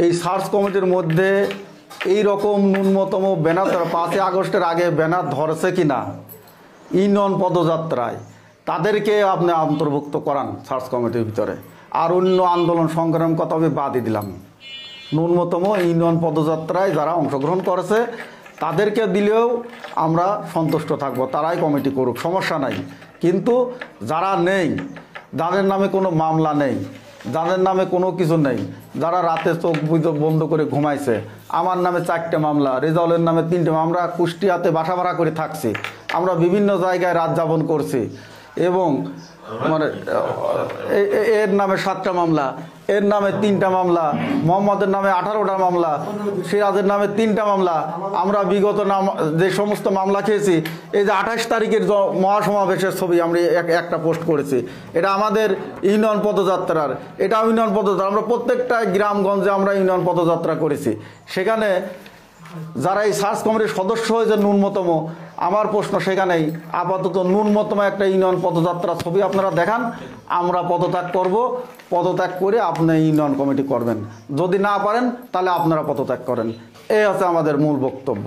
এই সার্চ কমিটির মধ্যে এই রকম ন্যূনতম ব্যানার 5ই আগস্টের আগে ব্যানার ধরেছে কিনা ইউনিয়ন পদযাত্রায় তাদেরকে আপনি অন্তর্ভুক্ত করান সার্চ কমিটির ভিতরে। আর অন্য আন্দোলন সংগ্রাম কথা আমি বাদই দিলাম, ন্যূনতম ইউনিয়ন পদযাত্রায় যারা অংশগ্রহণ করেছে তাদেরকে দিলেও আমরা সন্তুষ্ট থাকব, তারাই কমিটি করুক, সমস্যা নাই। কিন্তু যারা নেই, যাদের নামে কোনো মামলা নেই, যাদের নামে কোনো কিছু নেই, যারা রাতে চোখ বন্ধ করে ঘুমাইছে, আমার নামে 4টে মামলা, রেজাউলের নামে 3টে, আমরা কুষ্টিয়াতে বাসা ভাড়া করে থাকছি, আমরা বিভিন্ন জায়গায় রাত যাপন করছি, এবং মানে এর নামে 7টা মামলা, এর নামে 3টা মামলা, মোহাম্মদের নামে 18টা মামলা, সিরাজের নামে 3টা মামলা। আমরা বিগত যে সমস্ত মামলা খেয়েছি, এই যে 28 তারিখের মহাসমাবেশের ছবি আমরা একটা পোস্ট করেছি, এটা আমাদের ইউনিয়ন পদযাত্রার, এটা ইউনিয়ন পদযাত্রা, আমরা প্রত্যেকটা গ্রামগঞ্জে আমরা ইউনিয়ন পদযাত্রা করেছি। সেখানে যারা এই সার্চ কমিটির সদস্য হয়েছে ন্যূনতম, আমার প্রশ্ন সেখানেই, আপাতত ন্যূনতম একটা ইউনিয়ন পদযাত্রা ছবি আপনারা দেখান, আমরা পদত্যাগ করব, পদত্যাগ করে আপনি ইউনিয়ন কমিটি করবেন, যদি না পারেন তাহলে আপনারা পদত্যাগ করেন। এই হচ্ছে আমাদের মূল বক্তব্য।